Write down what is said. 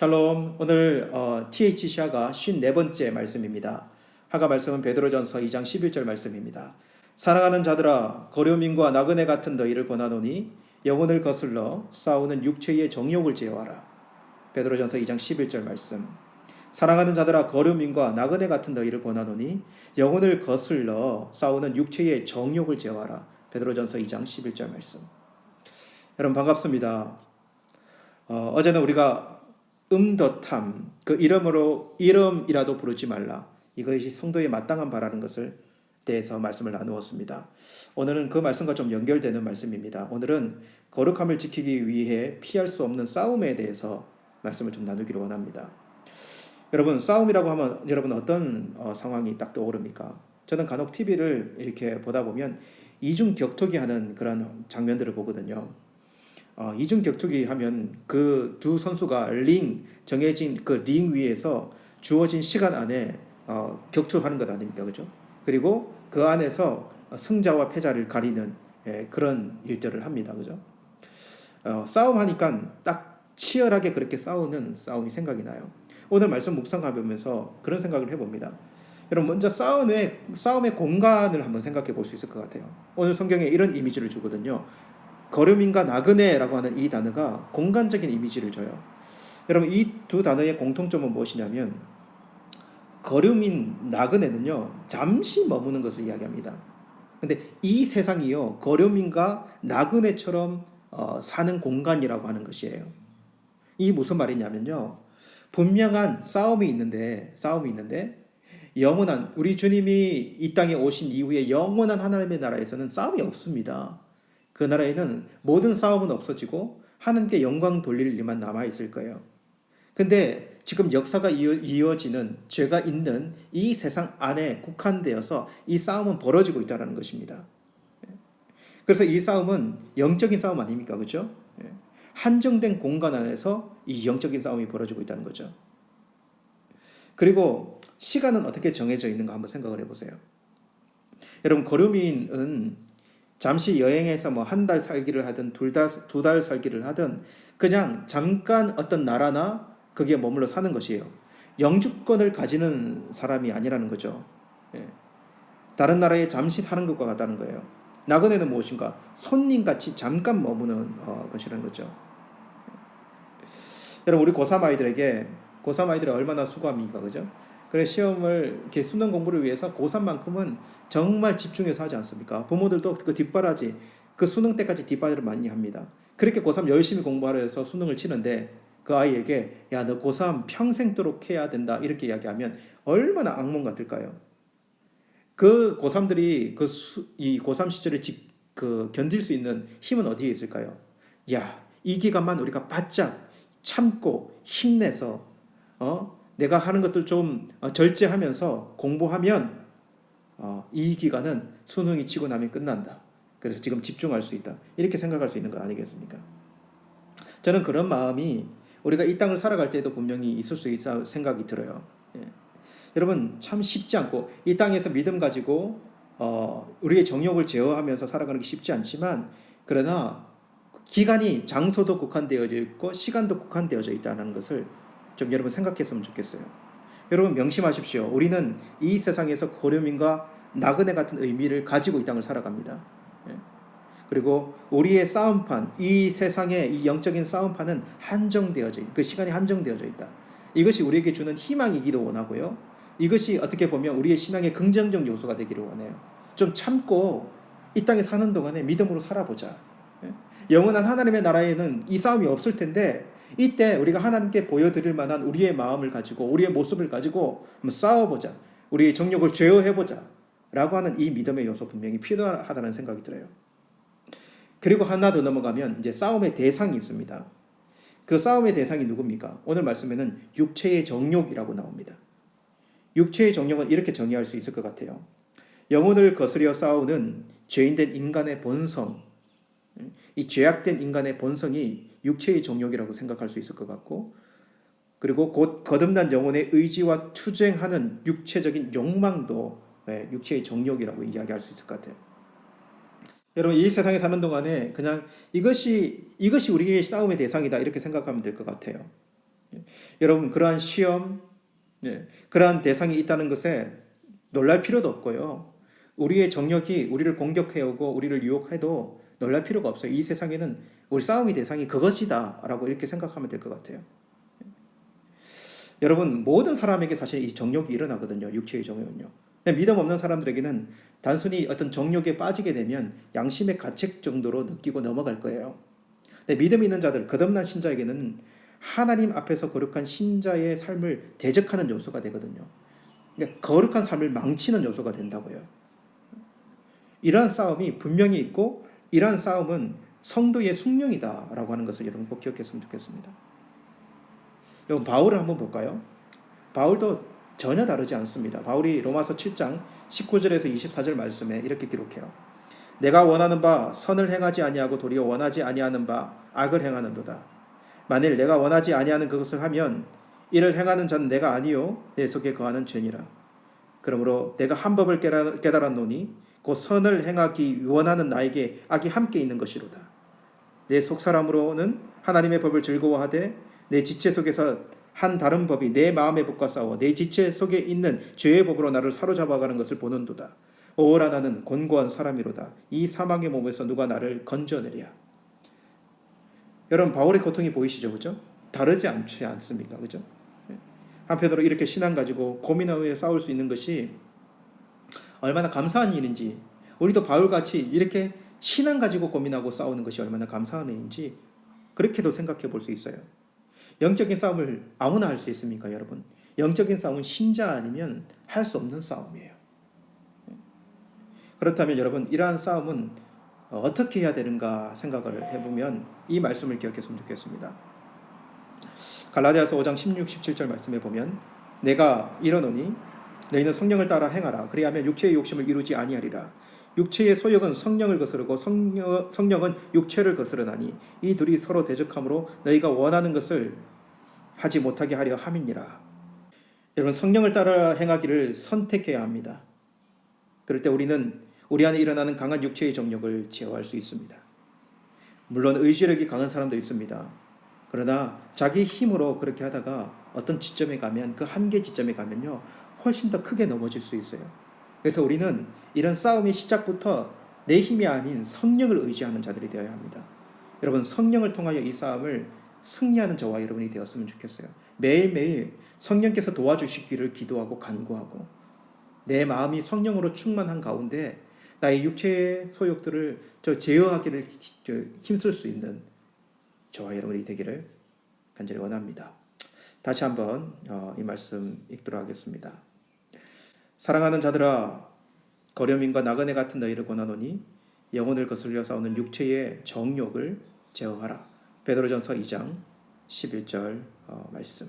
샬롬. 오늘 THC아가 54번째 말씀입니다. 하가 말씀은 베드로전서 2장 11절 말씀입니다. 사랑하는 자들아, 거류민과 나그네 같은 너희를 권하노니 영혼을 거슬러 싸우는 육체의 정욕을 제어하라. 베드로전서 2장 11절 말씀. 사랑하는 자들아, 거류민과 나그네 같은 너희를 권하노니 영혼을 거슬러 싸우는 육체의 정욕을 제어하라. 베드로전서 2장 11절 말씀. 여러분 반갑습니다. 어제는 우리가 음덧함, 그 이름이라도 부르지 말라, 이것이 성도의 마땅한 바라는 것을 대해서 말씀을 나누었습니다. 오늘은 그 말씀과 좀 연결되는 말씀입니다. 오늘은 거룩함을 지키기 위해 피할 수 없는 싸움에 대해서 말씀을 좀 나누기를 원합니다. 여러분, 싸움이라고 하면 여러분 어떤 상황이 딱 떠오릅니까? 저는 간혹 TV를 이렇게 보다 보면 이중 격투기 하는 그런 장면들을 보거든요. 이중 격투기 하면 그 두 선수가 정해진 그 링 위에서 주어진 시간 안에 격투하는 것 아닙니까, 그죠? 그리고 그 안에서 승자와 패자를 가리는 그런 일들을 합니다, 그죠? 싸움하니까 딱 치열하게 그렇게 싸우는 싸움이 생각이 나요. 오늘 말씀 묵상하면서 그런 생각을 해봅니다. 여러분, 먼저 싸움의 공간을 한번 생각해 볼 수 있을 것 같아요. 오늘 성경에 이런 이미지를 주거든요. 거류민과 나그네라고 하는 이 단어가 공간적인 이미지를 줘요. 여러분, 이 두 단어의 공통점은 무엇이냐면 거류민, 나그네는요 잠시 머무는 것을 이야기합니다. 근데 이 세상이요 거류민과 나그네처럼 사는 공간이라고 하는 것이에요. 이 무슨 말이냐면요, 분명한 싸움이 있는데 영원한, 우리 주님이 이 땅에 오신 이후에 영원한 하나님의 나라에서는 싸움이 없습니다. 그 나라에는 모든 싸움은 없어지고 하나님께 영광 돌릴 일만 남아있을 거예요. 근데 지금 역사가 이어지는 죄가 있는 이 세상 안에 국한되어서 이 싸움은 벌어지고 있다는 것입니다. 그래서 이 싸움은 영적인 싸움 아닙니까? 그렇죠? 한정된 공간 안에서 이 영적인 싸움이 벌어지고 있다는 거죠. 그리고 시간은 어떻게 정해져 있는가 한번 생각을 해보세요. 여러분, 거류민은 잠시 여행해서 뭐 한 달 살기를 하든 두 달 살기를 하든 그냥 잠깐 어떤 나라나 거기에 머물러 사는 것이에요. 영주권을 가지는 사람이 아니라는 거죠. 다른 나라에 잠시 사는 것과 같다는 거예요. 나그네는 무엇인가? 손님같이 잠깐 머무는 것이라는 거죠. 여러분, 우리 고3 아이들이 얼마나 수고합니까, 그죠? 그래, 시험을 이렇게 수능 공부를 위해서 고3만큼은 정말 집중해서 하지 않습니까? 부모들도 그 뒷바라지, 그 수능 때까지 뒷바라지를 많이 합니다. 그렇게 고3 열심히 공부하려 해서 수능을 치는데 그 아이에게 야, 너 고3 평생도록 해야 된다 이렇게 이야기하면 얼마나 악몽 같을까요? 그 고3들이 이 고3 시절에 견딜 수 있는 힘은 어디에 있을까요? 야, 이 기간만 우리가 바짝 참고 힘내서 내가 하는 것들 좀 절제하면서 공부하면 이 기간은 수능이 치고 나면 끝난다. 그래서 지금 집중할 수 있다. 이렇게 생각할 수 있는 거 아니겠습니까? 저는 그런 마음이 우리가 이 땅을 살아갈 때도 분명히 있을 수 있다 생각이 들어요. 여러분, 참 쉽지 않고 이 땅에서 믿음 가지고 우리의 정욕을 제어하면서 살아가는 게 쉽지 않지만, 그러나 기간이, 장소도 국한되어져 있고 시간도 국한되어져 있다는 것을 좀 여러분 생각했으면 좋겠어요. 여러분 명심하십시오. 우리는 이 세상에서 거류민과 나그네 같은 의미를 가지고 이 땅을 살아갑니다. 그리고 우리의 싸움판, 이 세상의 이 영적인 싸움판은 한정되어져 있다. 그 시간이 한정되어져 있다. 이것이 우리에게 주는 희망이기도 원하고요. 이것이 어떻게 보면 우리의 신앙의 긍정적 요소가 되기를 원해요. 좀 참고 이 땅에 사는 동안에 믿음으로 살아보자. 영원한 하나님의 나라에는 이 싸움이 없을 텐데 이때 우리가 하나님께 보여드릴 만한 우리의 마음을 가지고 우리의 모습을 가지고 한번 싸워보자. 우리의 정욕을 제어해보자 라고 하는 이 믿음의 요소 분명히 필요하다는 생각이 들어요. 그리고 하나 더 넘어가면 이제 싸움의 대상이 있습니다. 그 싸움의 대상이 누굽니까? 오늘 말씀에는 육체의 정욕이라고 나옵니다. 육체의 정욕은 이렇게 정의할 수 있을 것 같아요. 영혼을 거스려 싸우는 죄인된 인간의 본성, 이 죄악된 인간의 본성이 육체의 정욕이라고 생각할 수 있을 것 같고, 그리고 곧 거듭난 영혼의 의지와 투쟁하는 육체적인 욕망도 육체의 정욕이라고 이야기할 수 있을 것 같아요. 여러분, 이 세상에 사는 동안에 그냥 이것이 우리의 싸움의 대상이다 이렇게 생각하면 될 것 같아요. 여러분 그러한 시험, 그러한 대상이 있다는 것에 놀랄 필요도 없고요. 우리의 정력이 우리를 공격해오고 우리를 유혹해도 놀랄 필요가 없어요. 이 세상에는 우리 싸움의 대상이 그것이다라고 이렇게 생각하면 될 것 같아요. 여러분 모든 사람에게 사실 이 정욕이 일어나거든요. 육체의 정욕은요. 근데 믿음 없는 사람들에게는 단순히 어떤 정욕에 빠지게 되면 양심의 가책 정도로 느끼고 넘어갈 거예요. 근데 믿음 있는 자들, 거듭난 신자에게는 하나님 앞에서 거룩한 신자의 삶을 대적하는 요소가 되거든요. 그러니까 거룩한 삶을 망치는 요소가 된다고요. 이러한 싸움이 분명히 있고 이러한 싸움은 성도의 숙명이다라고 하는 것을 여러분 꼭 기억했으면 좋겠습니다. 여러분 바울을 한번 볼까요? 바울도 전혀 다르지 않습니다. 바울이 로마서 7장 19절에서 24절 말씀에 이렇게 기록해요. 내가 원하는 바 선을 행하지 아니하고 도리어 원하지 아니하는 바 악을 행하는도다. 만일 내가 원하지 아니하는 그것을 하면 이를 행하는 자는 내가 아니요 내 속에 거하는 죄니라. 그러므로 내가 한 법을 깨달았노니 곧 선을 행하기 원하는 나에게 악이 함께 있는 것이로다. 내 속사람으로는 하나님의 법을 즐거워하되 내 지체 속에서 한 다른 법이 내 마음의 법과 싸워 내 지체 속에 있는 죄의 법으로 나를 사로잡아가는 것을 보는도다. 오라 나는 곤고한 사람이로다. 이 사망의 몸에서 누가 나를 건져내랴. 여러분 바울의 고통이 보이시죠, 그죠? 다르지 않지 않습니까, 그죠? 한편으로 이렇게 신앙 가지고 고민하며 싸울 수 있는 것이 얼마나 감사한 일인지, 우리도 바울같이 이렇게 신앙 가지고 고민하고 싸우는 것이 얼마나 감사한 일인지 그렇게도 생각해 볼 수 있어요. 영적인 싸움을 아무나 할 수 있습니까, 여러분? 영적인 싸움은 신자 아니면 할 수 없는 싸움이에요. 그렇다면 여러분 이러한 싸움은 어떻게 해야 되는가 생각을 해보면 이 말씀을 기억했으면 좋겠습니다. 갈라디아서 5장 16, 17절 말씀에 보면 내가 이르노니 너희는 성령을 따라 행하라. 그리하면 육체의 욕심을 이루지 아니하리라. 육체의 소욕은 성령을 거스르고 성령은 육체를 거스르나니 이 둘이 서로 대적하므로 너희가 원하는 것을 하지 못하게 하려 함이니라. 여러분 성령을 따라 행하기를 선택해야 합니다. 그럴 때 우리는 우리 안에 일어나는 강한 육체의 정욕을 제어할 수 있습니다. 물론 의지력이 강한 사람도 있습니다. 그러나 자기 힘으로 그렇게 하다가 어떤 지점에 가면 그 한계 지점에 가면요 훨씬 더 크게 넘어질 수 있어요. 그래서 우리는 이런 싸움의 시작부터 내 힘이 아닌 성령을 의지하는 자들이 되어야 합니다. 여러분 성령을 통하여 이 싸움을 승리하는 저와 여러분이 되었으면 좋겠어요. 매일매일 성령께서 도와주시기를 기도하고 간구하고 내 마음이 성령으로 충만한 가운데 나의 육체의 소욕들을 제어하기를 힘쓸 수 있는 저와 여러분이 되기를 간절히 원합니다. 다시 한번 이 말씀 읽도록 하겠습니다. 사랑하는 자들아 거려민과 나그네 같은 너희를 권하노니 영혼을 거슬려 싸우는 육체의 정욕을 제어하라. 베드로전서 2장 11절 말씀.